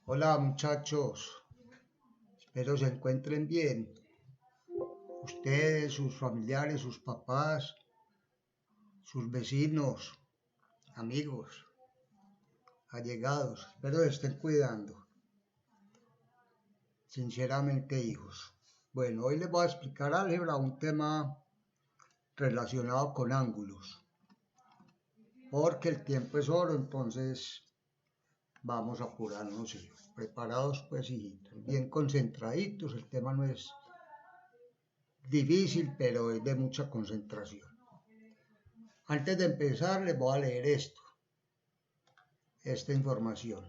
Hola muchachos, espero se encuentren bien. Ustedes, sus familiares, sus papás, sus vecinos, amigos, allegados, espero se estén cuidando. Sinceramente, hijos. Bueno, hoy les voy a explicar álgebra, un tema relacionado con ángulos. Porque el tiempo es oro, entonces vamos a apurarnos, hijos. Preparados pues, hijitos, bien concentraditos, el tema no es difícil, pero es de mucha concentración. Antes de empezar, les voy a leer esta información.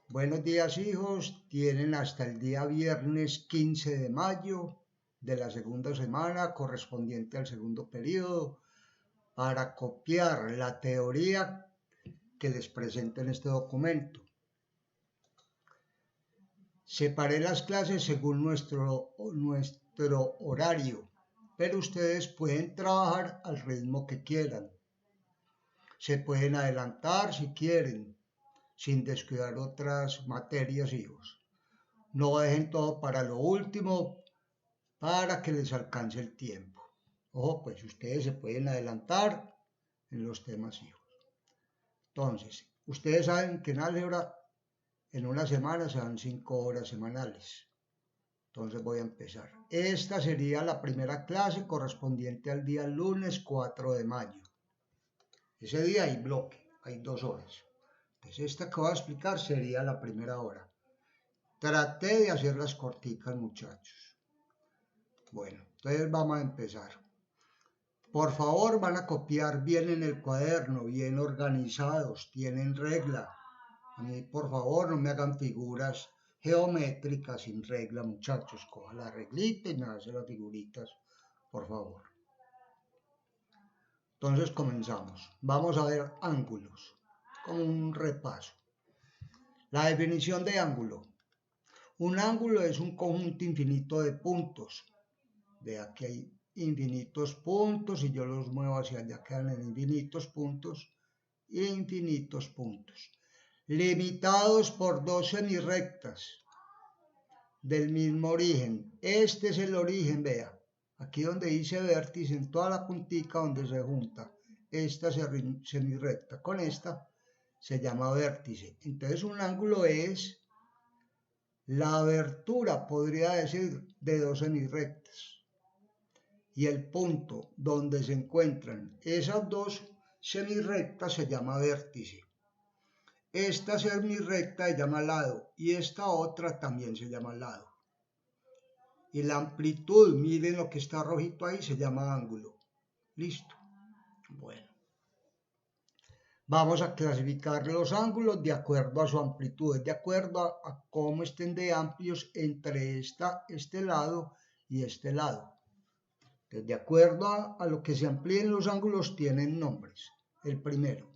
Buenos días, hijos. Tienen hasta el día viernes 15 de mayo de la segunda semana correspondiente al segundo periodo para copiar la teoría que les presento en este documento. Separé las clases según nuestro horario, pero ustedes pueden trabajar al ritmo que quieran. Se pueden adelantar si quieren, sin descuidar otras materias, hijos. No dejen todo para lo último para que les alcance el tiempo. Ojo, pues ustedes se pueden adelantar en los temas, hijos. Entonces, ustedes saben que en álgebra en una semana se dan 5 horas semanales. Entonces voy a empezar. Esta sería la primera clase correspondiente al día lunes 4 de mayo. Ese día hay bloque, hay 2 horas. Entonces esta que voy a explicar sería la primera hora. Traté de hacerlas corticas, muchachos. Bueno, entonces vamos a empezar. Por favor, van a copiar bien en el cuaderno, bien organizados, tienen regla. A mí, por favor, no me hagan figuras geométricas sin regla, muchachos. Coja la reglita y me hace las figuritas, por favor. Entonces comenzamos. Vamos a ver ángulos, como un repaso. La definición de ángulo. Un ángulo es un conjunto infinito de puntos. De aquí hay infinitos puntos y yo los muevo hacia allá, quedan en infinitos puntos, limitados por dos semirrectas del mismo origen. Este es el origen, vea, aquí donde dice vértice, en toda la puntica donde se junta esta semirrecta con esta, se llama vértice. Entonces un ángulo es la abertura, podría decir, de dos semirrectas. Y el punto donde se encuentran esas dos semirrectas se llama vértice. Esta semirrecta se llama lado y esta otra también se llama lado. Y la amplitud, miren lo que está rojito ahí, se llama ángulo. Listo. Bueno. Vamos a clasificar los ángulos de acuerdo a su amplitud, de acuerdo a cómo estén de amplios entre este lado y este lado. De acuerdo a lo que se amplíen los ángulos tienen nombres. El primero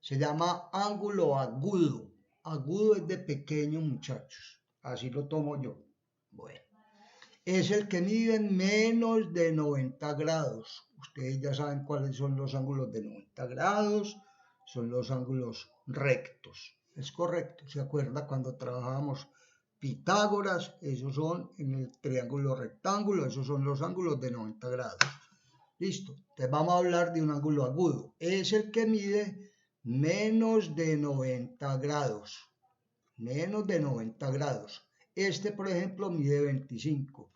se llama ángulo agudo. Agudo es de pequeño, muchachos. Así lo tomo yo. Bueno. Es el que mide menos de 90 grados. Ustedes ya saben cuáles son los ángulos de 90 grados. Son los ángulos rectos. Es correcto. ¿Se acuerda cuando trabajábamos Pitágoras? Esos son en el triángulo rectángulo. Esos son los ángulos de 90 grados. Listo. Entonces vamos a hablar de un ángulo agudo. Es el que mide menos de 90 grados. Menos de 90 grados. Este, por ejemplo, mide 25.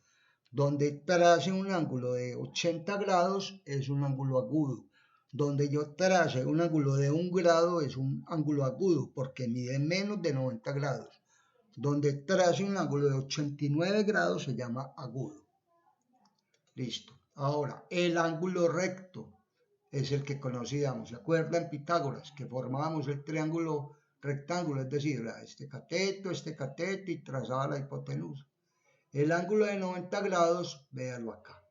Donde trace un ángulo de 80 grados es un ángulo agudo. Donde yo trace un ángulo de 1 grado es un ángulo agudo porque mide menos de 90 grados. Donde trace un ángulo de 89 grados se llama agudo. Listo. Ahora, el ángulo recto es el que conocíamos. ¿Se acuerdan Pitágoras? Que formábamos el triángulo rectángulo, es decir, este cateto y trazaba la hipotenusa. El ángulo de 90 grados, véanlo acá.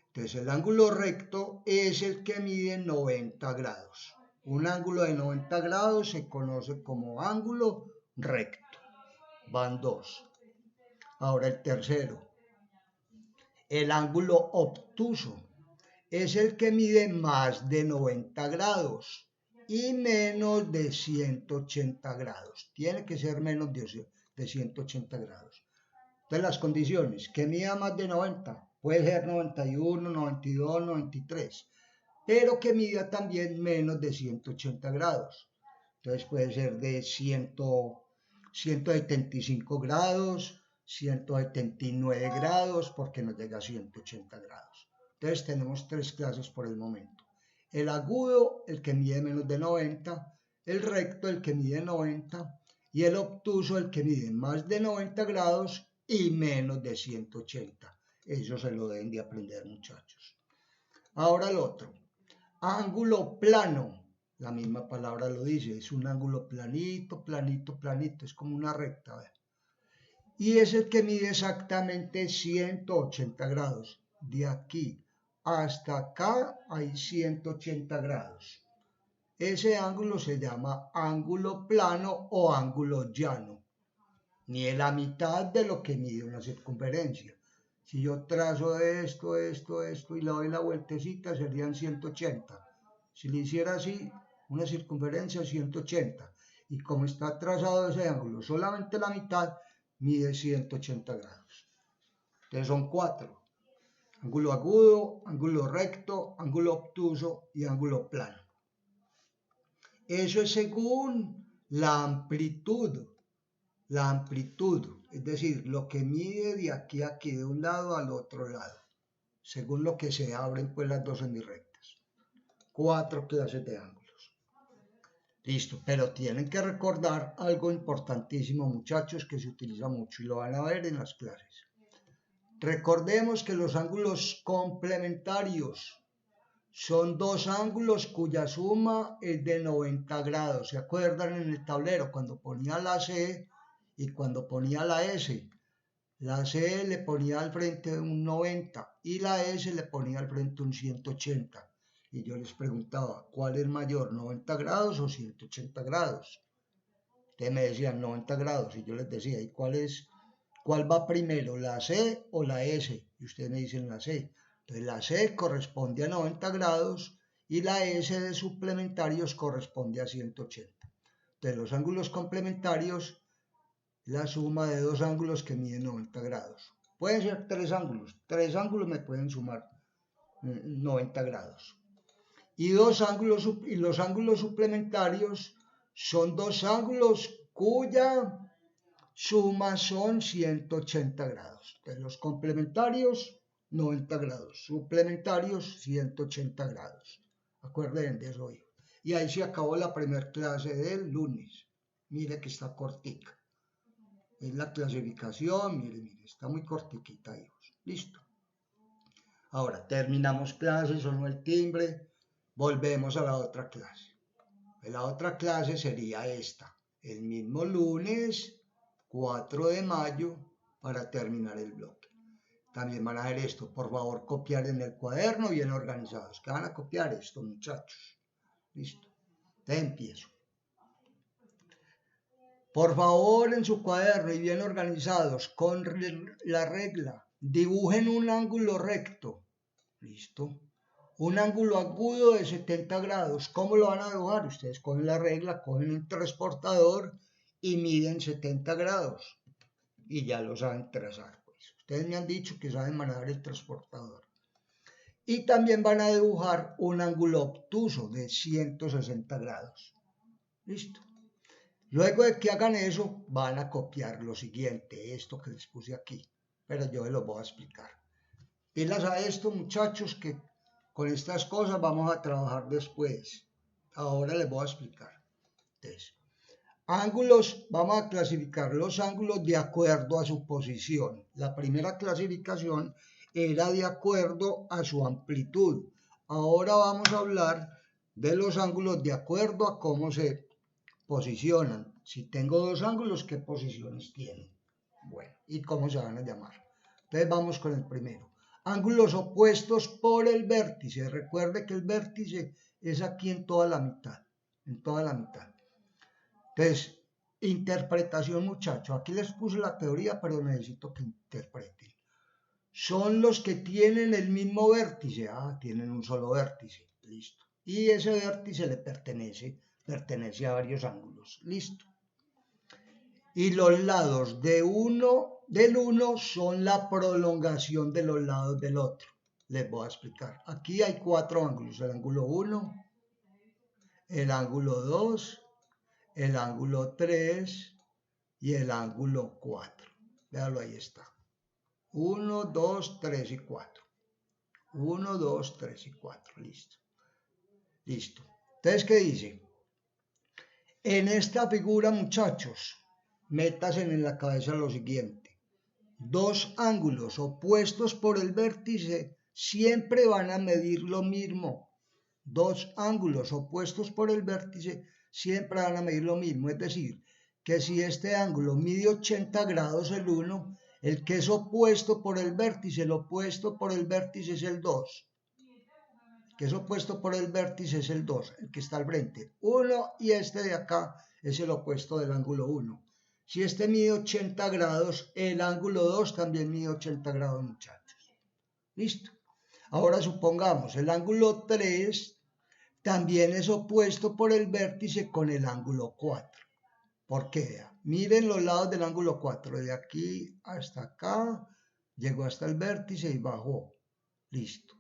Entonces el ángulo recto es el que mide 90 grados. Un ángulo de 90 grados se conoce como ángulo recto. Van dos. Ahora el tercero. El ángulo obtuso es el que mide más de 90 grados. y menos de 180 grados. Tiene que ser menos de 180 grados. Entonces las condiciones, que mida más de 90, puede ser 91, 92, 93, pero que mida también menos de 180 grados. Entonces puede ser de 175 grados, 179 grados, porque no llega a 180 grados. Entonces tenemos tres clases por el momento. El agudo, el que mide menos de 90, el recto, el que mide 90, y el obtuso, el que mide más de 90 grados y menos de 180. Eso se lo deben de aprender, muchachos. Ahora el otro. Ángulo plano. La misma palabra lo dice, es un ángulo planito, planito, planito, es como una recta. ¿Ve? Y es el que mide exactamente 180 grados. De aquí hasta acá hay 180 grados. Ese ángulo se llama ángulo plano o ángulo llano. Ni es la mitad de lo que mide una circunferencia. Si yo trazo esto y le doy la vueltecita, serían 180. Si le hiciera así, una circunferencia 180. Y como está trazado ese ángulo, solamente la mitad mide 180 grados. Entonces son cuatro. Ángulo agudo, ángulo recto, ángulo obtuso y ángulo plano. Eso es según la amplitud. La amplitud, es decir, lo que mide de aquí a aquí, de un lado al otro lado, según lo que se abren pues las dos semirectas. Cuatro clases de ángulos. Listo, pero tienen que recordar algo importantísimo, muchachos, que se utiliza mucho y lo van a ver en las clases. Recordemos que los ángulos complementarios son dos ángulos cuya suma es de 90 grados. ¿Se acuerdan en el tablero cuando ponía la C y cuando ponía la S? La C le ponía al frente un 90 y la S le ponía al frente un 180. Y yo les preguntaba, ¿cuál es mayor, 90 grados o 180 grados? Ustedes me decían 90 grados y yo les decía, ¿y cuál va primero, la C o la S? Y ustedes me dicen la C. Entonces la C corresponde a 90 grados y la S de suplementarios corresponde a 180. Entonces los ángulos complementarios, la suma de dos ángulos que miden 90 grados. Pueden ser tres ángulos me pueden sumar 90 grados. Y los ángulos suplementarios son dos ángulos cuya suma son 180 grados. Entonces los complementarios 90 grados, suplementarios 180 grados. Acuérdense de eso. Y ahí se acabó la primera clase del lunes. Mire que está cortica. Es la clasificación, mire, está muy cortiquita, hijos. Listo. Ahora terminamos clases, sonó el timbre, volvemos a la otra clase. La otra clase sería esta, el mismo lunes 4 de mayo para terminar el bloque. También van a hacer esto, por favor copiar en el cuaderno bien organizados. ¿Qué van a copiar esto, muchachos? Listo, te empiezo. Por favor, en su cuaderno y bien organizados, con la regla, dibujen un ángulo recto. Listo. Un ángulo agudo de 70 grados. ¿Cómo lo van a dibujar? Ustedes cogen la regla, cogen un transportador y miden 70 grados. Y ya lo saben trazar. Pues. Ustedes me han dicho que saben manejar el transportador. Y también van a dibujar un ángulo obtuso de 160 grados. Listo. Luego de que hagan eso, van a copiar lo siguiente, esto que les puse aquí, pero yo les lo voy a explicar. Pilas a esto, muchachos, que con estas cosas vamos a trabajar después. Ahora les voy a explicar. Entonces, ángulos, vamos a clasificar los ángulos de acuerdo a su posición. La primera clasificación era de acuerdo a su amplitud. Ahora vamos a hablar de los ángulos de acuerdo a cómo se posicionan. Si tengo dos ángulos, ¿qué posiciones tienen? Bueno, ¿y cómo se van a llamar? Entonces vamos con el primero. Ángulos opuestos por el vértice. Recuerde que el vértice es aquí en toda la mitad. En toda la mitad. Entonces, interpretación, muchachos. Aquí les puse la teoría, pero necesito que interpreten. Son los que tienen el mismo vértice. Ah, tienen un solo vértice. Listo. y ese vértice le pertenece a varios ángulos. Listo. Y los lados del uno son la prolongación de los lados del otro. Les voy a explicar. Aquí hay 4 ángulos: el ángulo 1, el ángulo 2, el ángulo 3 y el ángulo 4. Véalo, ahí está. 1, 2, 3 y 4. 1, 2, 3 y 4. Listo. Listo. Entonces, ¿qué dice? En esta figura, muchachos, métanse en la cabeza lo siguiente: 2 ángulos opuestos por el vértice siempre van a medir lo mismo. 2 ángulos opuestos por el vértice siempre van a medir lo mismo. Es decir, que si este ángulo mide 80 grados el 1, el que es opuesto por el vértice, el opuesto por el vértice es el 2. El que es opuesto por el vértice es el 2, el que está al frente. 1 y este de acá es el opuesto del ángulo 1. Si este mide 80 grados, el ángulo 2 también mide 80 grados, muchachos. ¿Listo? Ahora supongamos, el ángulo 3 también es opuesto por el vértice con el ángulo 4. ¿Por qué? Miren los lados del ángulo 4. De aquí hasta acá, llegó hasta el vértice y bajó. Listo.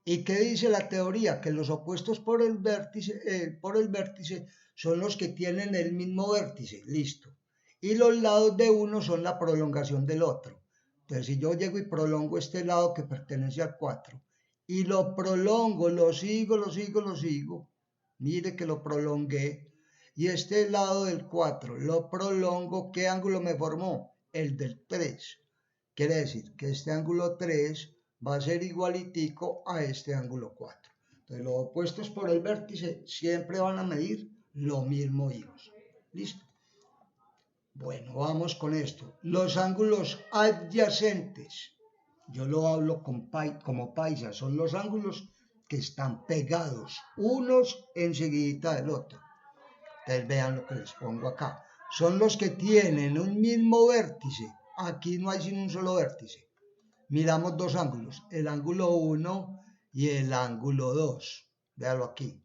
¿Y qué dice la teoría? Que los opuestos por el vértice son los que tienen el mismo vértice. Listo. Y los lados de uno son la prolongación del otro. Entonces, si yo llego y prolongo este lado que pertenece al 4 y lo prolongo, lo sigo, mire que lo prolongué, y este lado del 4 lo prolongo, ¿qué ángulo me formó? El del 3. Quiere decir que este ángulo 3 va a ser igualitico a este ángulo 4. Entonces, los opuestos por el vértice siempre van a medir lo mismo, hijos. ¿Listo? Bueno, vamos con esto. Los ángulos adyacentes, yo lo hablo como paisa, son los ángulos que están pegados, unos enseguida del otro. Entonces vean lo que les pongo acá. Son los que tienen un mismo vértice. Aquí no hay sino un solo vértice. Miramos 2 ángulos, el ángulo 1 y el ángulo 2. Véalo aquí.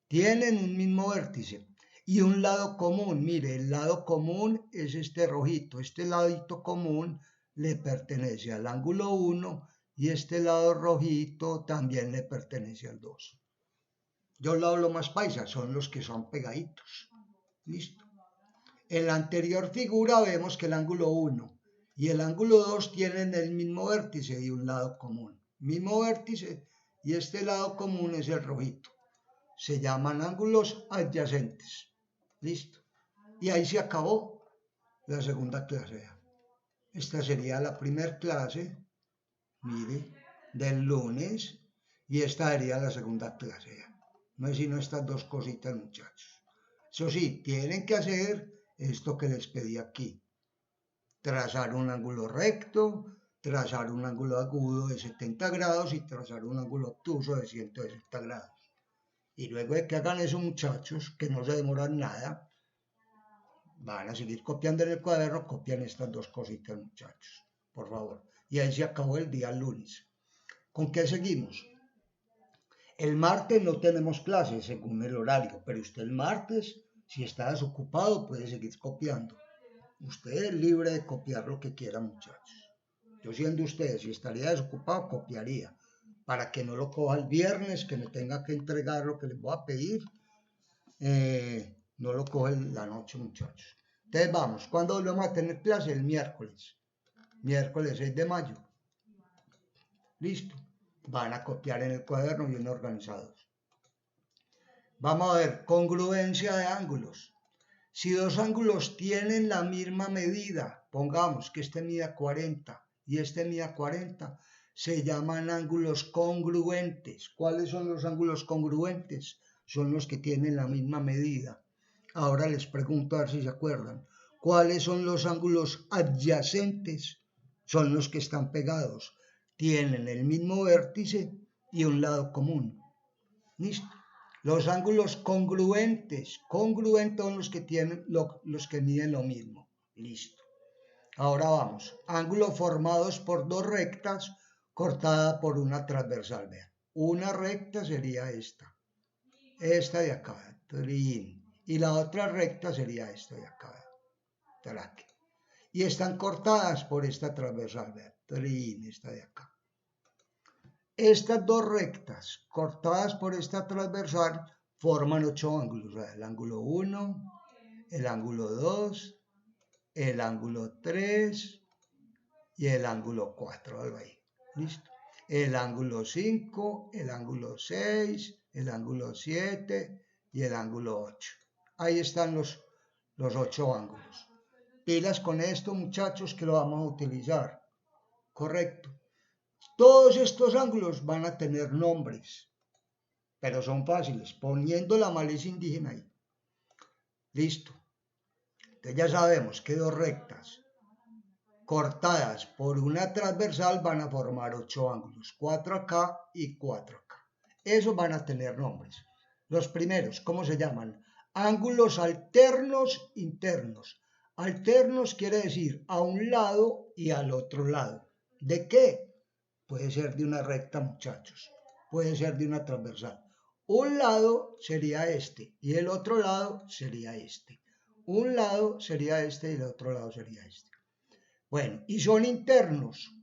Tienen un mismo vértice y un lado común. Mire, el lado común es este rojito. Este ladito común le pertenece al ángulo 1 y este lado rojito también le pertenece al 2. Yo lo hablo más paisa, son los que son pegaditos. Listo. En la anterior figura vemos que el ángulo 1 y el ángulo 2 tienen el mismo vértice y un lado común. Mismo vértice y este lado común es el rojito. Se llaman ángulos adyacentes. Listo. Y ahí se acabó la segunda clase. Esta sería la primera clase, mire, del lunes, y esta sería la segunda clase. No es sino estas 2 cositas, muchachos. Eso sí, tienen que hacer esto que les pedí aquí. Trazar un ángulo recto, trazar un ángulo agudo de 70 grados y trazar un ángulo obtuso de 160 grados. Y luego de que hagan eso, muchachos, que no se demoran nada, van a seguir copiando en el cuaderno, copian estas 2 cositas, muchachos, por favor. Y ahí se acabó el día lunes. ¿Con qué seguimos? El martes no tenemos clases según el horario, pero usted el martes, si está desocupado, puede seguir copiando. Usted es libre de copiar lo que quiera, muchachos. Yo siendo usted, si estaría desocupado, copiaría. Para que no lo coja el viernes, que me tenga que entregar lo que les voy a pedir. No lo coge la noche, muchachos. Entonces vamos, ¿cuándo volvemos a tener clase? El miércoles. Miércoles 6 de mayo. Listo. Van a copiar en el cuaderno bien organizados. Vamos a ver, congruencia de ángulos. Si 2 ángulos tienen la misma medida, pongamos que este mida 40 y este mida 40, se llaman ángulos congruentes. ¿Cuáles son los ángulos congruentes? Son los que tienen la misma medida. Ahora les pregunto a ver si se acuerdan. ¿Cuáles son los ángulos adyacentes? Son los que están pegados. Tienen el mismo vértice y un lado común. ¿Listo? Los ángulos congruentes son los que tienen los que miden lo mismo. Listo. Ahora vamos. Ángulos formados por 2 rectas cortada por una transversal. Vean. Una recta sería esta. esta de acá, trin, y la otra recta sería esta de acá, traque. Y están cortadas por esta transversal, vean, trin, esta de acá. Estas dos rectas cortadas por esta transversal forman 8 ángulos, o sea, el ángulo 1, el ángulo 2, el ángulo 3 y el ángulo 4, algo ahí, listo. El ángulo 5, el ángulo 6, el ángulo 7 y el ángulo 8. Ahí están los 8 ángulos. Pilas con esto, muchachos, que lo vamos a utilizar. Correcto. Todos estos ángulos van a tener nombres, pero son fáciles, poniendo la maleza indígena ahí. Listo. Entonces ya sabemos que dos rectas cortadas por una transversal van a formar 8 ángulos, 4 acá y 4 acá. Esos van a tener nombres. Los primeros, ¿cómo se llaman? Ángulos alternos internos. Alternos quiere decir a un lado y al otro lado. ¿De qué? Puede ser de una recta, muchachos. Puede ser de una transversal. Un lado sería este y el otro lado sería este. Un lado sería este y el otro lado sería este. Bueno, y son internos.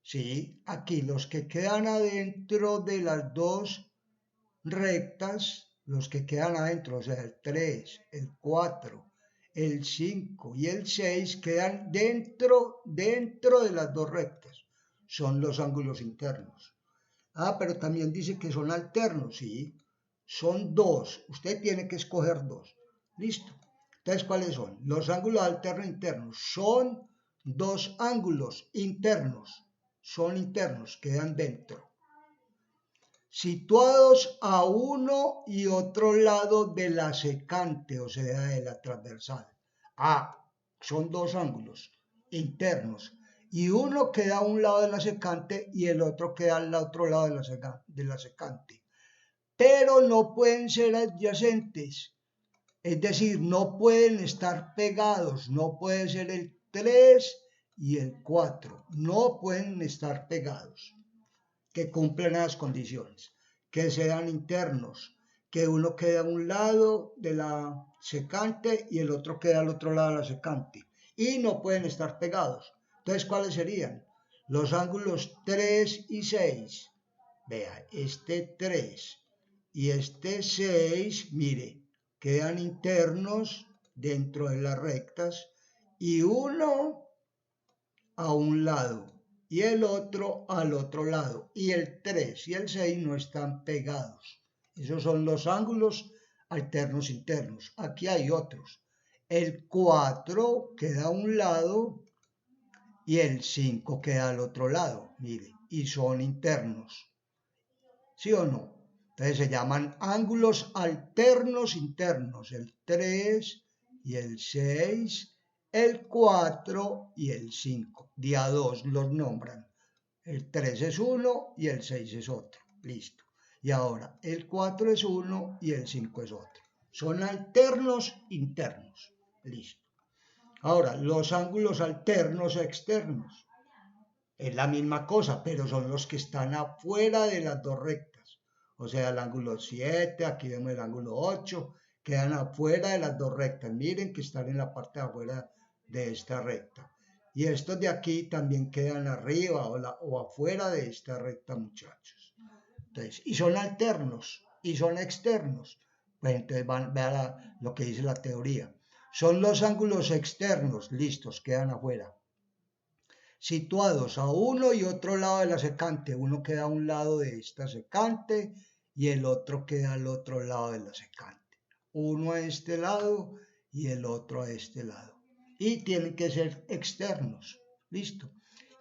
Sí, aquí los que quedan adentro de las dos rectas, los que quedan adentro, o sea, el 3, el 4, el 5 y el 6 quedan dentro de las dos rectas. Son los ángulos internos. Ah, pero también dice que son alternos, sí. Son dos. Usted tiene que escoger dos. Listo. Entonces, ¿cuáles son? Los ángulos alternos internos son dos ángulos internos. Son internos, quedan dentro. Situados a uno y otro lado de la secante, o sea, de la transversal. Ah, son dos ángulos internos. Y uno queda a un lado de la secante y el otro queda al otro lado de la secante. Pero no pueden ser adyacentes. Es decir, no pueden estar pegados. No puede ser el 3 y el 4. No pueden estar pegados. Que cumplan las condiciones. Que sean internos. Que uno quede a un lado de la secante y el otro queda al otro lado de la secante. Y no pueden estar pegados. Entonces, ¿cuáles serían? Los ángulos 3 y 6. Vea, este 3 y este 6, mire, quedan internos dentro de las rectas y uno a un lado y el otro al otro lado. Y el 3 y el 6 no están pegados. Esos son los ángulos alternos internos. Aquí hay otros. El 4 queda a un lado y el 5 queda al otro lado, mire, y son internos. ¿Sí o no? Entonces se llaman ángulos alternos internos, el 3 y el 6, el 4 y el 5. Día 2 los nombran. El 3 es uno y el 6 es otro. Listo. Y ahora el 4 es uno y el 5 es otro. Son alternos internos. Listo. Ahora, los ángulos alternos externos. Es la misma cosa, pero son los que están afuera de las dos rectas. O sea, el ángulo 7, aquí vemos el ángulo 8, quedan afuera de las dos rectas. Miren que están en la parte de afuera de esta recta. Y estos de aquí también quedan arriba o afuera de esta recta, muchachos. Entonces, y son alternos y son externos. Pues entonces vean lo que dice la teoría. Son los ángulos externos, listos, quedan afuera. Situados a uno y otro lado de la secante. Uno queda a un lado de esta secante y el otro queda al otro lado de la secante. Uno a este lado y el otro a este lado. Y tienen que ser externos. Listo.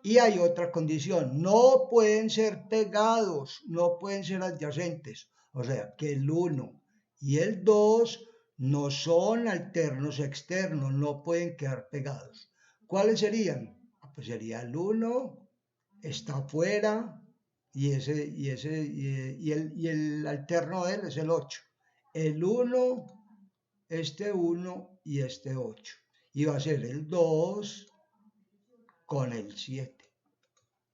Y hay otra condición. No pueden ser pegados, no pueden ser adyacentes. O sea, que el 1 y el 2 no son alternos externos, no pueden quedar pegados. ¿Cuáles serían? Pues sería el 1, está afuera, y el alterno de él es el 8. El 1, este 1 y este 8. Y va a ser el 2 con el 7.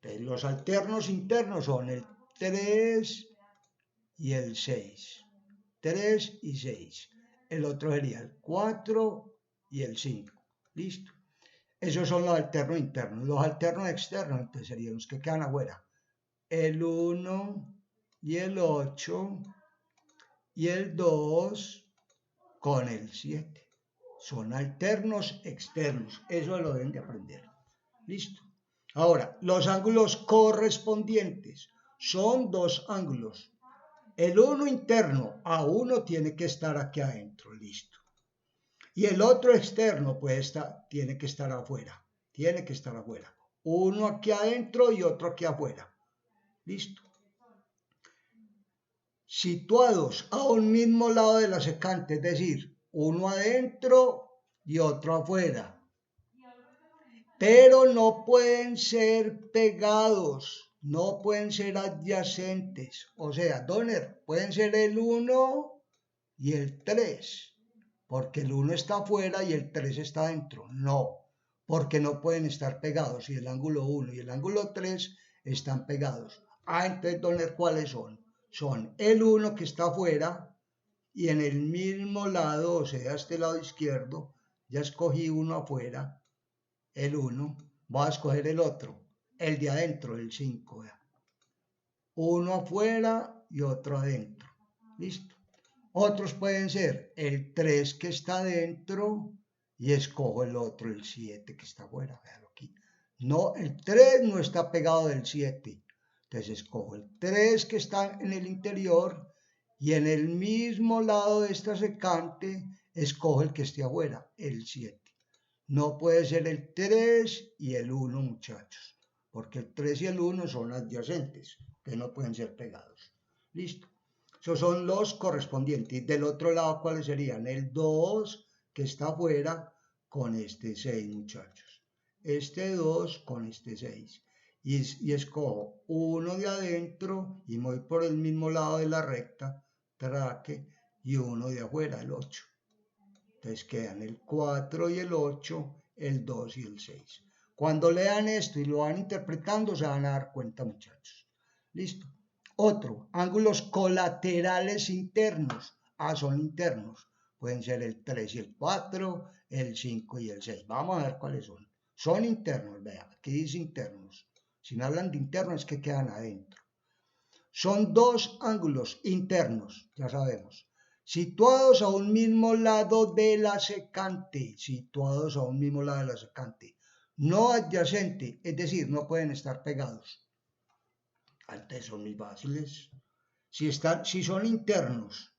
Entonces, los alternos internos son el 3 y el 6. 3 y 6. El otro sería el 4 y el 5. ¿Listo? Esos son los alternos internos. Los alternos externos, entonces serían los que quedan afuera. El 1 y el 8 y el 2 con el 7. Son alternos externos. Eso lo deben de aprender. ¿Listo? Ahora, los ángulos correspondientes son dos ángulos. El uno interno a uno tiene que estar aquí adentro, listo. Y el otro externo tiene que estar afuera. Tiene que estar afuera. Uno aquí adentro y otro aquí afuera. Listo. Situados a un mismo lado de la secante, es decir, uno adentro y otro afuera. Pero no pueden ser pegados, no pueden ser adyacentes. O sea, Donner, pueden ser el 1 y el 3, porque el 1 está afuera y el 3 está dentro. No, porque no pueden estar pegados y el ángulo 1 y el ángulo 3 están pegados. Entonces, Donner, ¿cuáles son? Son el 1 que está afuera y en el mismo lado, o sea, este lado izquierdo, ya escogí uno afuera. El 1, voy a escoger el otro, el de adentro, el 5. Uno afuera y otro adentro. Listo. Otros pueden ser el 3 que está adentro y escojo el otro, el 7 que está afuera. Véalo aquí. No, el 3 no está pegado del 7. Entonces escojo el 3 que está en el interior y en el mismo lado de esta secante escojo el que esté afuera, el 7. No puede ser el 3 y el 1, muchachos, porque el 3 y el 1 son adyacentes, que no pueden ser pegados. Listo. Esos son los correspondientes. Y del otro lado, ¿cuáles serían? El 2, que está afuera, con este 6, muchachos. Este 2 con este 6. Y escojo uno de adentro y voy por el mismo lado de la recta, traque, y uno de afuera, el 8. Entonces quedan el 4 y el 8, el 2 y el 6. Cuando lean esto y lo van interpretando, se van a dar cuenta, muchachos. Listo. Otro, ángulos colaterales internos. Son internos. Pueden ser el 3 y el 4, el 5 y el 6. Vamos a ver cuáles son. Son internos, vean. Aquí dice internos. Si no hablan de internos, es que quedan adentro. Son dos ángulos internos, ya sabemos. Situados a un mismo lado de la secante, situados a un mismo lado de la secante, no adyacente, es decir, no pueden estar pegados. Antes son muy fáciles. Si son internos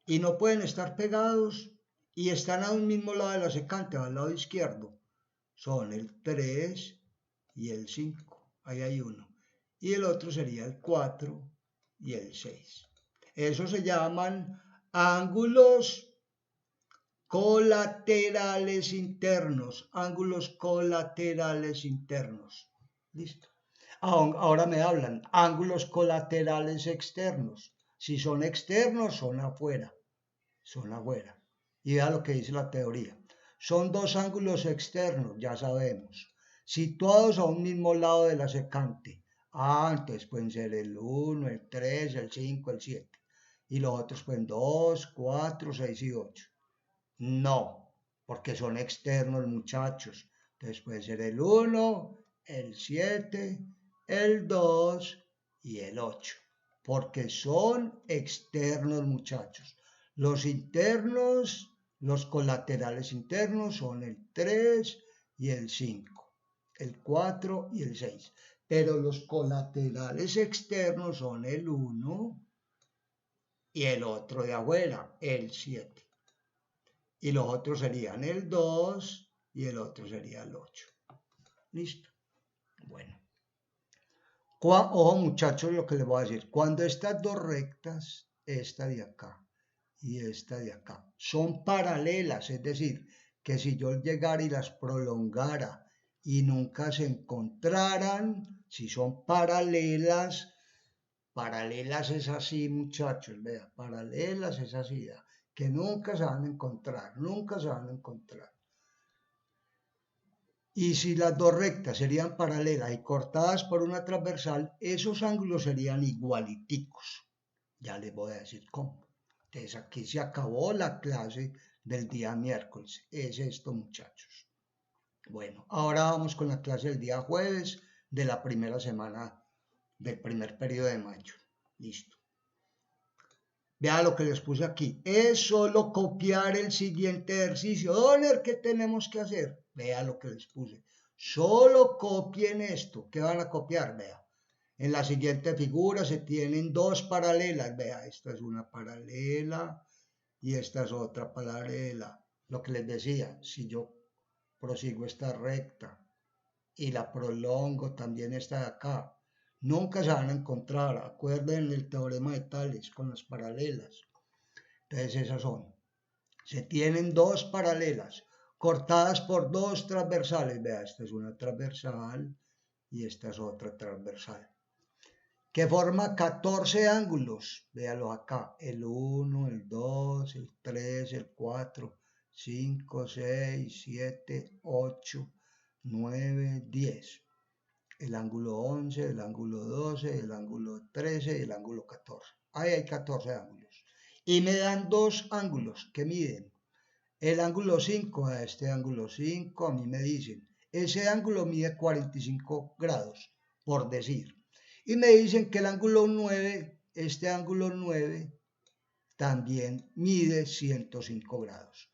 y no pueden estar pegados y están a un mismo lado de la secante, al lado izquierdo, son el 3 y el 5, ahí hay uno. Y el otro sería el 4 y el 6. Esos se llaman ángulos colaterales internos, ángulos colaterales internos. Listo. Ahora me hablan ángulos colaterales externos. Si son externos, son afuera. Son afuera. Y vea lo que dice la teoría. Son dos ángulos externos, ya sabemos, situados a un mismo lado de la secante. Entonces pueden ser el 1, el 3, el 5, el 7. Y los otros pueden 2, 4, 6 y 8. No, porque son externos, muchachos. Entonces puede ser el 1, el 7, el 2 y el 8. Porque son externos, muchachos. Los internos, los colaterales internos son el 3 y el 5, el 4 y el 6. Pero los colaterales externos son el 1 y el otro de afuera, el 7. Y los otros serían el 2 y el otro sería el 8. ¿Listo? Bueno. Ojo, muchachos, lo que les voy a decir. Cuando estas dos rectas, esta de acá y esta de acá, son paralelas, es decir, que si yo llegara y las prolongara y nunca se encontraran, si son paralelas, paralelas es así, muchachos, vean, paralelas es así, ¿ya? Que nunca se van a encontrar, nunca se van a encontrar. Y si las dos rectas serían paralelas y cortadas por una transversal, esos ángulos serían igualiticos. Ya les voy a decir cómo. Entonces aquí se acabó la clase del día miércoles. Es esto, muchachos. Bueno, ahora vamos con la clase del día jueves de la primera semana del primer periodo de mayo. Listo. Vea lo que les puse aquí. Es solo copiar el siguiente ejercicio. Doner, ¿qué tenemos que hacer? Vea lo que les puse. Solo copien esto. ¿Qué van a copiar? Vea. En la siguiente figura se tienen dos paralelas. Vea, esta es una paralela y esta es otra paralela. Lo que les decía, si yo prosigo esta recta y la prolongo también esta de acá, nunca se van a encontrar. Acuerden el teorema de Tales con las paralelas. Entonces esas son. Se tienen dos paralelas cortadas por dos transversales. Vea, esta es una transversal y esta es otra transversal, que forma 14 ángulos. Véalo acá, el 1, el 2, el 3, el 4, 5, 6, 7, 8, 9, 10. El ángulo 11, el ángulo 12, el ángulo 13 y el ángulo 14. Ahí hay 14 ángulos. Y me dan dos ángulos que miden. El ángulo 5 a este ángulo 5, a mí me dicen, ese ángulo mide 45 grados, por decir. Y me dicen que el ángulo 9, este ángulo 9, también mide 105 grados.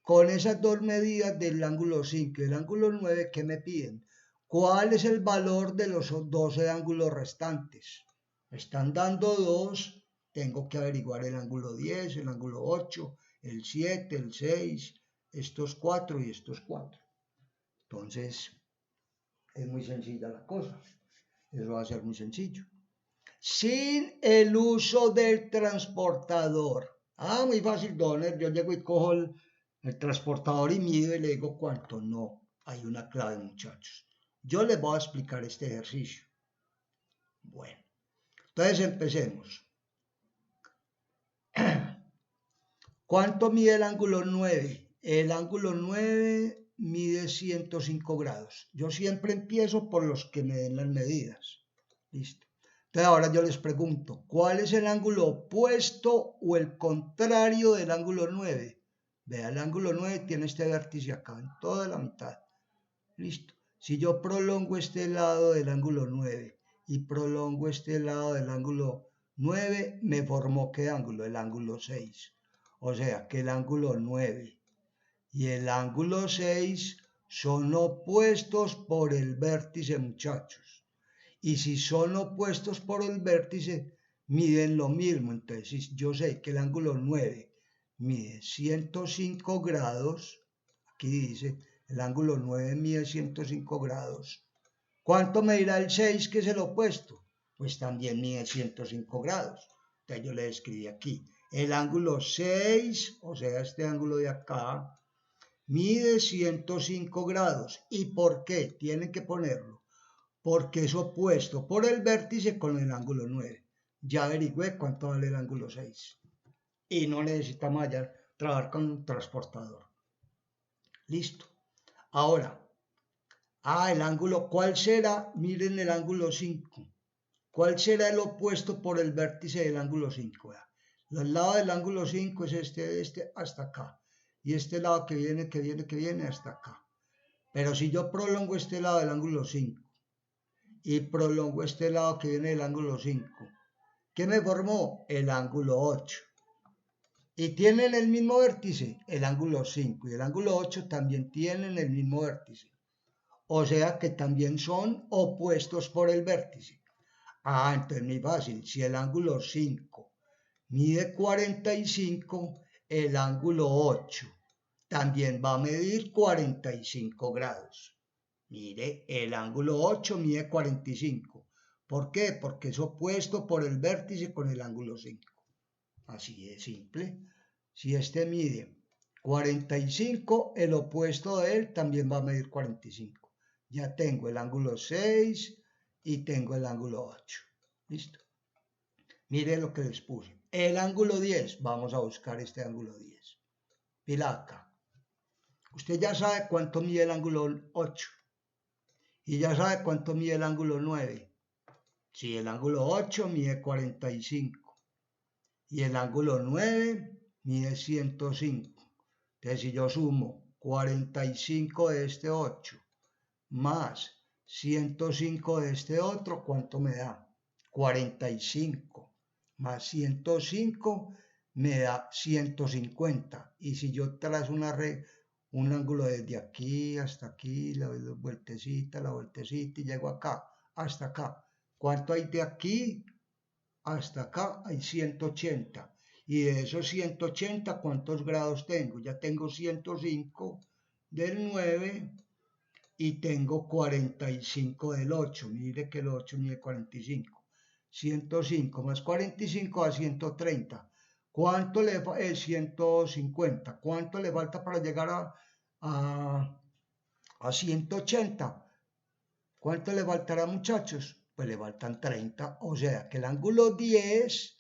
Con esas dos medidas del ángulo 5 y el ángulo 9, ¿qué me piden? ¿Cuál es el valor de los 12 ángulos restantes? Me están dando 2, tengo que averiguar el ángulo 10, el ángulo 8, el 7, el 6, estos 4 y estos 4. Entonces, es muy sencilla la cosa. Eso va a ser muy sencillo. Sin el uso del transportador. Muy fácil, Donner. Yo llego y cojo el transportador y mido y le digo cuánto. No, hay una clave, muchachos. Yo les voy a explicar este ejercicio. Bueno, entonces empecemos. ¿Cuánto mide el ángulo 9? El ángulo 9 mide 105 grados. Yo siempre empiezo por los que me den las medidas. Listo. Entonces ahora yo les pregunto, ¿cuál es el ángulo opuesto o el contrario del ángulo 9? Vea, el ángulo 9 tiene este vértice acá, en toda la mitad. Listo. Si yo prolongo este lado del ángulo 9 y prolongo este lado del ángulo 9, me formó ¿qué ángulo? El ángulo 6. O sea que el ángulo 9 y el ángulo 6 son opuestos por el vértice, muchachos. Y si son opuestos por el vértice, miden lo mismo. Entonces, yo sé que el ángulo 9 mide 105 grados. Aquí dice, el ángulo 9 mide 105 grados. ¿Cuánto medirá el 6, que es el opuesto? Pues también mide 105 grados. Entonces yo le escribí aquí. El ángulo 6, o sea, este ángulo de acá, mide 105 grados. ¿Y por qué? Tienen que ponerlo. Porque es opuesto por el vértice con el ángulo 9. Ya averigüé cuánto vale el ángulo 6. Y no necesitamos allá trabajar con un transportador. Listo. Ahora, el ángulo, ¿cuál será? Miren el ángulo 5. ¿Cuál será el opuesto por el vértice del ángulo 5? El lado del ángulo 5 es este hasta acá. Y este lado que viene hasta acá. Pero si yo prolongo este lado del ángulo 5 y prolongo este lado que viene del ángulo 5, ¿qué me formó? El ángulo 8. Y tienen el mismo vértice, el ángulo 5 y el ángulo 8 también tienen el mismo vértice. O sea que también son opuestos por el vértice. Entonces muy fácil. Si el ángulo 5 mide 45, el ángulo 8 también va a medir 45 grados. Mire, el ángulo 8 mide 45. ¿Por qué? Porque es opuesto por el vértice con el ángulo 5. Así de simple. Si este mide 45, el opuesto de él también va a medir 45. Ya tengo el ángulo 6 y tengo el ángulo 8. ¿Listo? Mire lo que les puse. El ángulo 10, vamos a buscar este ángulo 10. Mira acá. Usted ya sabe cuánto mide el ángulo 8. Y ya sabe cuánto mide el ángulo 9. Si el ángulo 8 mide 45. y el ángulo 9 mide 105. Entonces, si yo sumo 45 de este 8 más 105 de este otro, ¿cuánto me da? 45 más 105 me da 150. Y si yo trazo un ángulo desde aquí hasta aquí, la vueltecita y llego acá, hasta acá. ¿Cuánto hay de aquí hasta acá? Hay 180. Y de esos 180, ¿cuántos grados tengo? Ya tengo 105 del 9 y tengo 45 del 8. Mire que el 8 mide 45. 105 más 45 a 130. ¿Cuánto le falta? 150. ¿Cuánto le falta para llegar a 180? ¿Cuánto le faltará, muchachos? Pues le faltan 30. O sea que el ángulo 10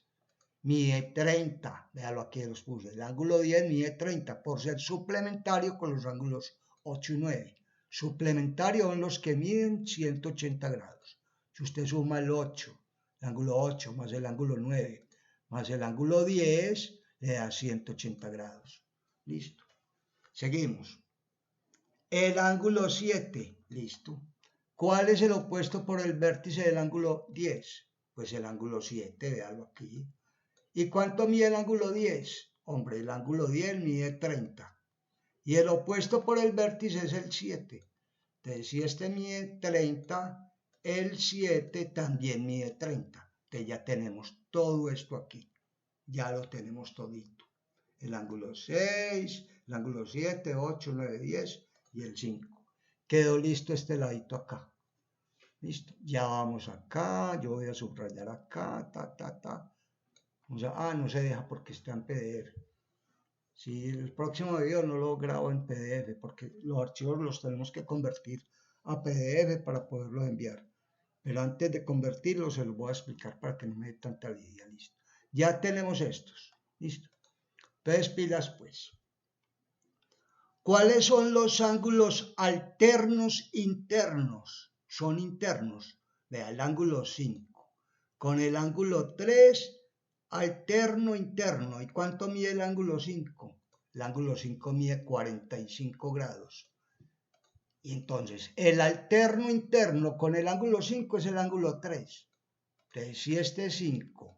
mide 30. Véalo aquí, los puse. El ángulo 10 mide 30 por ser suplementario con los ángulos 8 y 9. Suplementario son los que miden 180 grados. Si usted suma el 8, el ángulo 8 más el ángulo 9 más el ángulo 10, le da 180 grados. Listo. Seguimos. El ángulo 7. Listo. ¿Cuál es el opuesto por el vértice del ángulo 10? Pues el ángulo 7, véalo aquí. ¿Y cuánto mide el ángulo 10? Hombre, el ángulo 10 mide 30. Y el opuesto por el vértice es el 7. Entonces, si este mide 30, el 7 también mide 30. Entonces ya tenemos todo esto aquí. Ya lo tenemos todito. El ángulo 6, el ángulo 7, 8, 9, 10 y el 5. Quedó listo este ladito acá. Listo. Ya vamos acá. Yo voy a subrayar acá. No se deja porque está en PDF. Si el próximo video no lo grabo en PDF porque los archivos los tenemos que convertir a PDF para poderlos enviar. Pero antes de convertirlos se los voy a explicar para que no me dé tanta lidia. Listo. Ya tenemos estos. Listo. Entonces pilas pues. ¿Cuáles son los ángulos alternos internos? Son internos. Vea el ángulo 5. Con el ángulo 3. Alterno interno. ¿Y cuánto mide el ángulo 5? El ángulo 5 mide 45 grados. Y entonces, el alterno interno con el ángulo 5 es el ángulo 3. Entonces, si este 5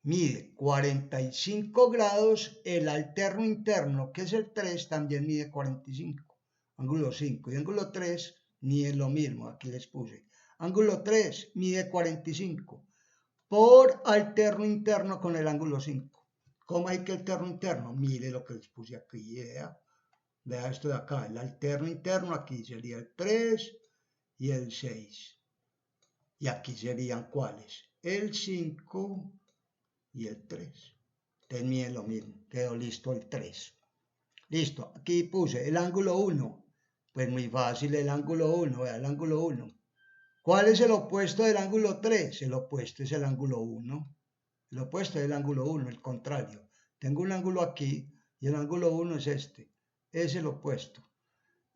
mide 45 grados, el alterno interno, que es el 3, también mide 45. Ángulo 5 y ángulo 3 miden lo mismo. Aquí les puse. Ángulo 3 mide 45. Por alterno interno con el ángulo 5. ¿Cómo hay que alterno interno? Mire lo que les puse aquí. Vea esto de acá. El alterno interno aquí sería el 3 y el 6. Y aquí serían ¿cuáles? El 5 y el 3. Entonces mire lo mismo. Quedó listo el 3. Listo. Aquí puse el ángulo 1. Pues muy fácil el ángulo 1. Vea el ángulo 1. ¿Cuál es el opuesto del ángulo 3? El opuesto es el ángulo 1. El opuesto es el ángulo 1, el contrario. Tengo un ángulo aquí y el ángulo 1 es este. Es el opuesto.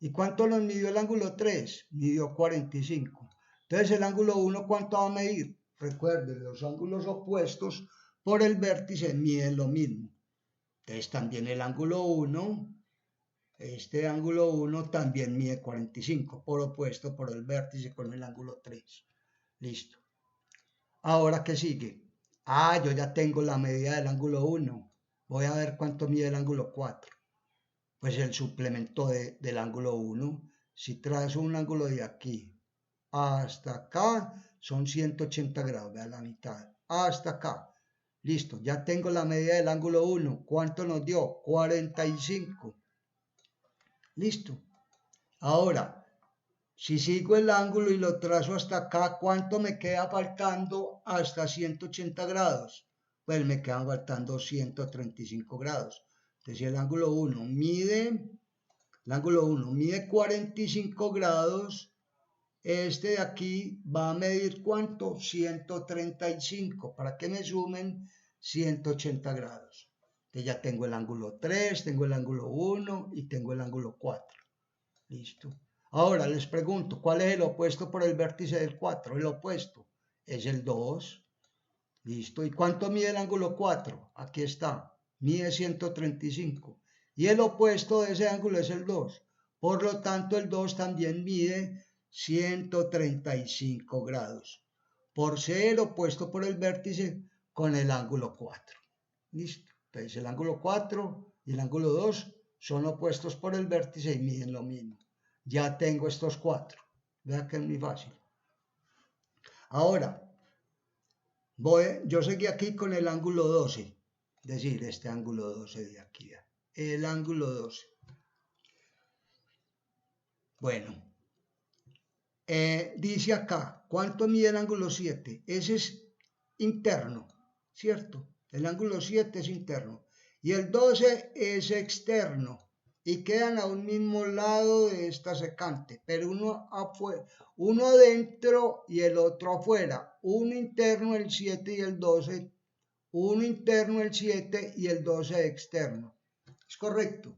¿Y cuánto nos midió el ángulo 3? Midió 45. Entonces el ángulo 1, ¿cuánto va a medir? Recuerden, los ángulos opuestos por el vértice miden lo mismo. Entonces también el ángulo 1... Este ángulo 1 también mide 45, por opuesto por el vértice con el ángulo 3. Listo. Ahora, ¿qué sigue? Yo ya tengo la medida del ángulo 1. Voy a ver cuánto mide el ángulo 4. Pues el suplemento del ángulo 1. Si trazo un ángulo de aquí hasta acá, son 180 grados. Vea la mitad. Hasta acá. Listo. Ya tengo la medida del ángulo 1. ¿Cuánto nos dio? 45. Listo. Ahora, si sigo el ángulo y lo trazo hasta acá, ¿cuánto me queda faltando hasta 180 grados? Pues me quedan faltando 135 grados. Entonces, si el ángulo 1 mide 45 grados, este de aquí va a medir ¿cuánto? 135, para que me sumen 180 grados. Entonces ya tengo el ángulo 3, tengo el ángulo 1 y tengo el ángulo 4. Listo. Ahora les pregunto, ¿cuál es el opuesto por el vértice del 4? El opuesto es el 2. Listo. ¿Y cuánto mide el ángulo 4? Aquí está. Mide 135. Y el opuesto de ese ángulo es el 2. Por lo tanto, el 2 también mide 135 grados. Por ser opuesto por el vértice con el ángulo 4. Listo. Entonces, el ángulo 4 y el ángulo 2 son opuestos por el vértice y miden lo mismo. Ya tengo estos 4. Vean que es muy fácil. Ahora, yo seguí aquí con el ángulo 12, es decir, este ángulo 12 de aquí, el ángulo 12. Bueno, dice acá, ¿cuánto mide el ángulo 7? Ese es interno, ¿cierto? El ángulo 7 es interno y el 12 es externo y quedan a un mismo lado de esta secante, pero uno adentro y el otro afuera, uno interno el 7 y el 12, uno interno el 7 y el 12 externo. ¿Es correcto?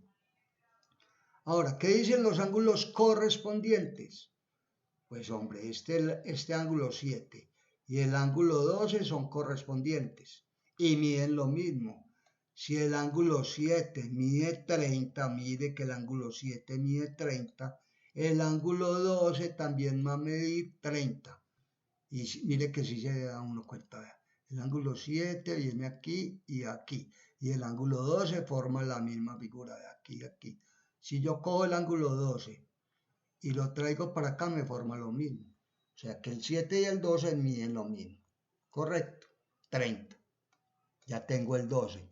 Ahora, ¿qué dicen los ángulos correspondientes? Pues hombre, este ángulo 7 y el ángulo 12 son correspondientes y miden lo mismo. Si el ángulo 7 mide 30, mide que el ángulo 7 mide 30, el ángulo 12 también va a medir 30. Y mire que si se da uno cuenta, el ángulo 7 viene aquí y aquí, y el ángulo 12 forma la misma figura de aquí y aquí. Si yo cojo el ángulo 12 y lo traigo para acá, me forma lo mismo. O sea que el 7 y el 12 miden lo mismo. Correcto, 30. Ya tengo el 12.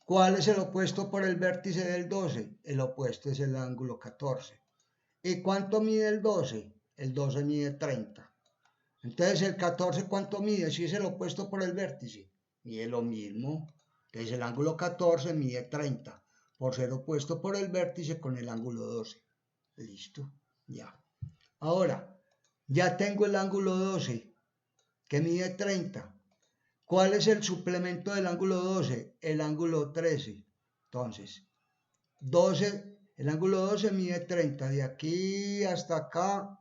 ¿Cuál es el opuesto por el vértice del 12? El opuesto es el ángulo 14. ¿Y cuánto mide el 12? El 12 mide 30. Entonces, ¿el 14 cuánto mide? Si es el opuesto por el vértice, mide lo mismo. Entonces, el ángulo 14 mide 30, por ser opuesto por el vértice con el ángulo 12. Listo, ya. Ahora, ya tengo el ángulo 12, que mide 30. ¿Cuál es el suplemento del ángulo 12? El ángulo 13. Entonces, el ángulo 12 mide 30. De aquí hasta acá,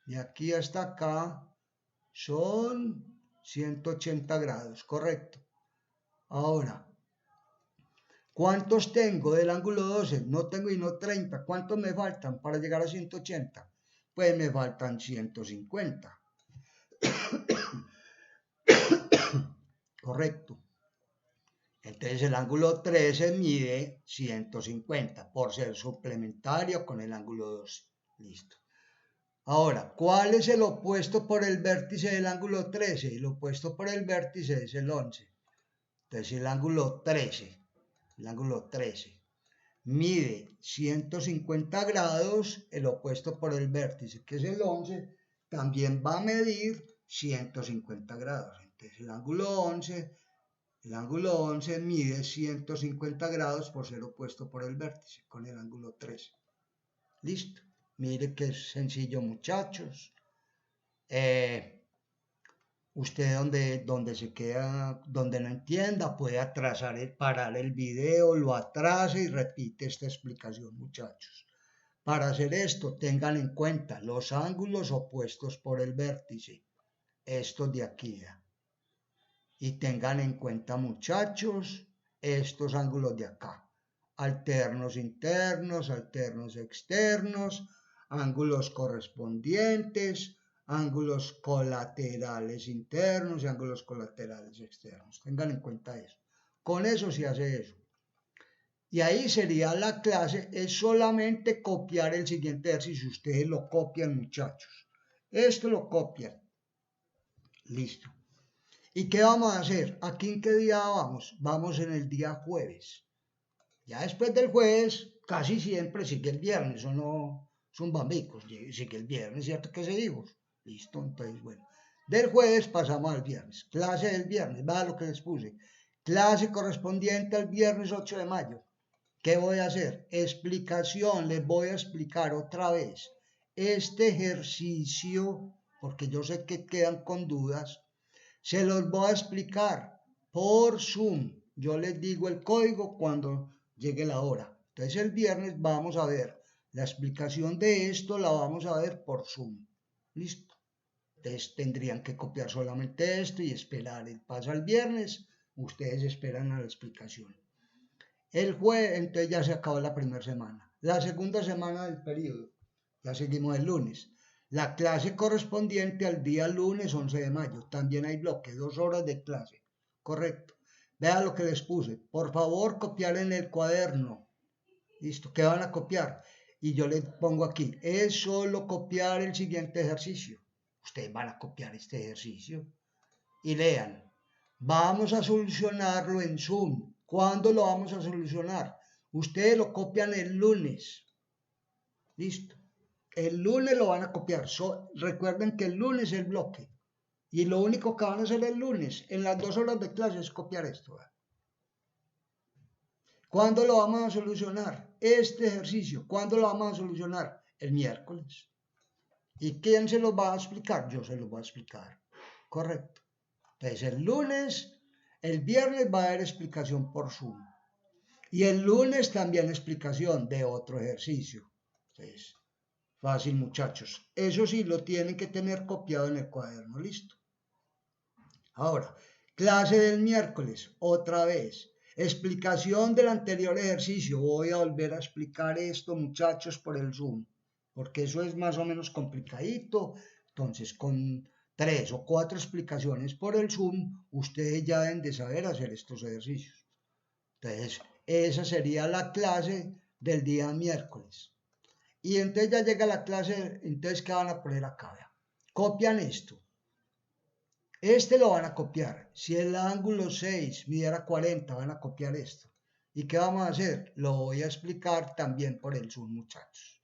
de aquí hasta acá, son 180 grados, correcto. Ahora, ¿cuántos tengo del ángulo 12? No tengo y no 30. ¿Cuántos me faltan para llegar a 180? Pues me faltan 150. Correcto. Entonces el ángulo 13 mide 150 por ser suplementario con el ángulo 12. Listo. Ahora, ¿cuál es el opuesto por el vértice del ángulo 13? El opuesto por el vértice es el 11. Entonces el ángulo 13 mide 150 grados, el opuesto por el vértice, que es el 11, también va a medir 150 grados. Entonces el ángulo 11 mide 150 grados por ser opuesto por el vértice, con el ángulo 13. Listo. Mire que es sencillo, muchachos. Usted donde se queda, donde no entienda, puede parar el video, lo atrasa y repite esta explicación, muchachos. Para hacer esto, tengan en cuenta los ángulos opuestos por el vértice, estos de aquí. Y tengan en cuenta, muchachos, estos ángulos de acá. Alternos internos, alternos externos, ángulos correspondientes, ángulos colaterales internos y ángulos colaterales externos. Tengan en cuenta eso. Con eso se hace eso. Y ahí sería la clase, es solamente copiar el siguiente ejercicio. Ustedes lo copian, muchachos. Esto lo copian. Listo. ¿Y qué vamos a hacer? ¿Aquí en qué día vamos? Vamos en el día jueves. Ya después del jueves, casi siempre sigue el viernes, o no son bambicos, sigue el viernes, ¿cierto que seguimos? Listo, entonces, bueno. Del jueves pasamos al viernes. Clase del viernes, va lo que les puse. Clase correspondiente al viernes 8 de mayo. ¿Qué voy a hacer? Explicación, les voy a explicar otra vez. Este ejercicio, porque yo sé que quedan con dudas, se los voy a explicar por Zoom. Yo les digo el código cuando llegue la hora. Entonces el viernes vamos a ver la explicación de esto, la vamos a ver por Zoom. ¿Listo? Entonces tendrían que copiar solamente esto y esperar. Pasa el viernes, ustedes esperan a la explicación. El jueves, entonces ya se acabó la primera semana. La segunda semana del periodo, ya seguimos el lunes. La clase correspondiente al día lunes 11 de mayo. También hay bloque, 2 horas de clase. Correcto. Vean lo que les puse. Por favor, copiar en el cuaderno. Listo. ¿Qué van a copiar? Y yo les pongo aquí. Es solo copiar el siguiente ejercicio. Ustedes van a copiar este ejercicio. Y lean. Vamos a solucionarlo en Zoom. ¿Cuándo lo vamos a solucionar? Ustedes lo copian el lunes. Listo. El lunes lo van a copiar. Recuerden que el lunes es el bloque. Y lo único que van a hacer el lunes, en las 2 horas de clase, es copiar esto. ¿Cuándo lo vamos a solucionar? Este ejercicio. ¿Cuándo lo vamos a solucionar? El miércoles. ¿Y quién se lo va a explicar? Yo se lo voy a explicar. Correcto. Entonces el lunes, el viernes va a haber explicación por Zoom. Y el lunes también explicación de otro ejercicio. Entonces, fácil, muchachos. Eso sí, lo tienen que tener copiado en el cuaderno. Listo. Ahora, clase del miércoles, otra vez. Explicación del anterior ejercicio. Voy a volver a explicar esto, muchachos, por el Zoom, porque eso es más o menos complicadito. Entonces, con 3 o 4 explicaciones por el Zoom, ustedes ya deben de saber hacer estos ejercicios. Entonces, esa sería la clase del día miércoles. Y entonces ya llega la clase, entonces, ¿qué van a poner acá? Copian esto. Este lo van a copiar. Si el ángulo 6 midiera 40, van a copiar esto. ¿Y qué vamos a hacer? Lo voy a explicar también por el Zoom, muchachos.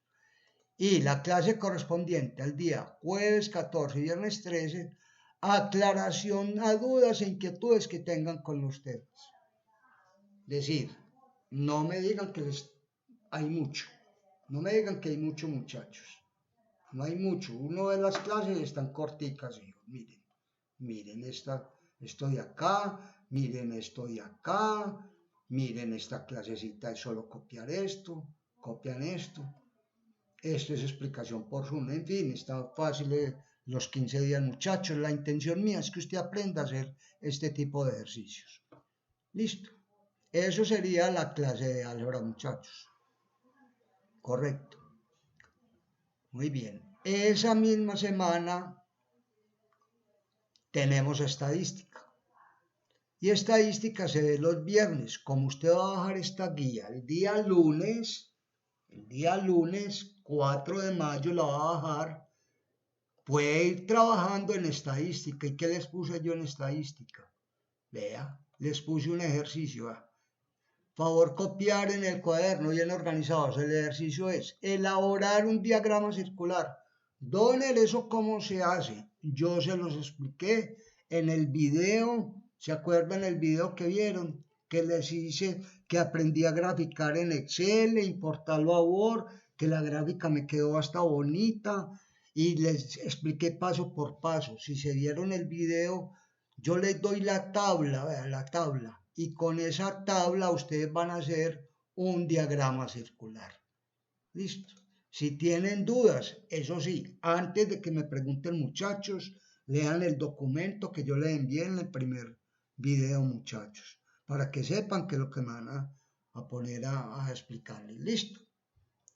Y la clase correspondiente al día jueves 14 y viernes 13, aclaración a dudas e inquietudes que tengan con ustedes. Decir, no me digan que hay mucho. No me digan que hay mucho, muchachos. No hay mucho. Uno de las clases están corticas, hijos. Miren esto de acá, miren esto de acá, miren esta clasecita es solo copiar esto, copian esto. Esto es explicación por Zoom. En fin, está fácil los 15 días, muchachos. La intención mía es que usted aprenda a hacer este tipo de ejercicios. Listo. Eso sería la clase de álgebra, muchachos. Correcto. Muy bien. Esa misma semana tenemos estadística. Y estadística se ve los viernes. Como usted va a bajar esta guía el día lunes 4 de mayo la va a bajar, puede ir trabajando en estadística. ¿Y qué les puse yo en estadística? Vea, les puse un ejercicio. Favor copiar en el cuaderno bien organizados. El ejercicio es elaborar un diagrama circular. Donner, ¿eso cómo se hace? Yo se los expliqué en el video. ¿Se acuerdan el video que vieron? Que les hice que aprendí a graficar en Excel e importarlo a Word, que la gráfica me quedó hasta bonita y les expliqué paso por paso. Si se vieron el video, yo les doy la tabla, vean la tabla. Y con esa tabla ustedes van a hacer un diagrama circular. Listo. Si tienen dudas, eso sí, antes de que me pregunten, muchachos, lean el documento que yo les envié en el primer video, muchachos, para que sepan que es lo que me van a poner a explicarles. Listo.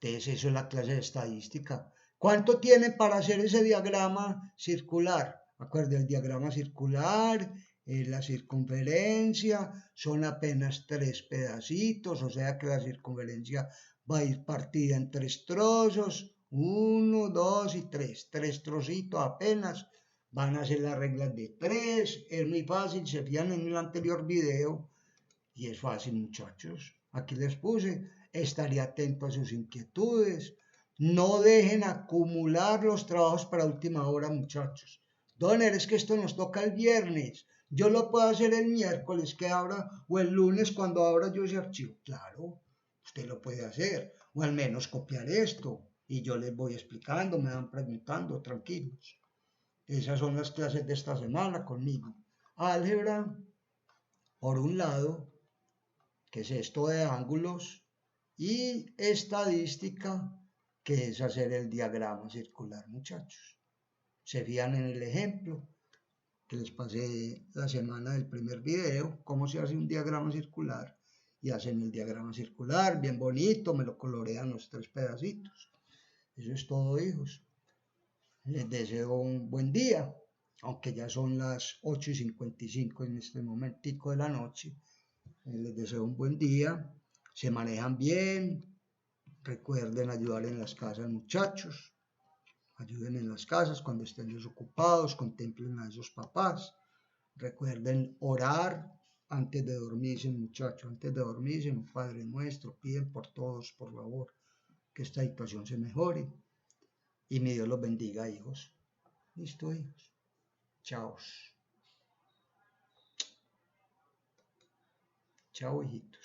Entonces, eso es la clase de estadística. ¿Cuánto tienen para hacer ese diagrama circular? Acuérdense, el diagrama circular, la circunferencia, son apenas 3 pedacitos, o sea que la circunferencia va a ir partida en 3 trozos, 1, 2 y 3, 3 trocitos apenas, van a ser las reglas de 3, es muy fácil, se fijan en el anterior video, y es fácil, muchachos, aquí les puse, estaré atento a sus inquietudes, no dejen acumular los trabajos para última hora, muchachos. Donner, es que esto nos toca el viernes, yo lo puedo hacer el miércoles que abra, o el lunes cuando abra yo ese archivo, claro. Usted lo puede hacer, o al menos copiar esto, y yo les voy explicando, me van preguntando, tranquilos. Esas son las clases de esta semana conmigo. Álgebra, por un lado, que es esto de ángulos, y estadística, que es hacer el diagrama circular, muchachos. se fían en el ejemplo que les pasé la semana del primer video, cómo se hace un diagrama circular, y hacen el diagrama circular, bien bonito, me lo colorean los 3 pedacitos. Eso es todo, hijos. Les deseo un buen día, aunque ya son las 8:55 en este momentico de la noche. Les deseo un buen día, se manejan bien, recuerden ayudar en las casas, muchachos. Ayuden en las casas cuando estén desocupados, contemplen a esos papás. Recuerden orar antes de dormirse, muchachos. Antes de dormirse, un Padre Nuestro, piden por todos, por favor, que esta situación se mejore. Y mi Dios los bendiga, hijos. Listo, hijos. Chao. Chao, hijitos.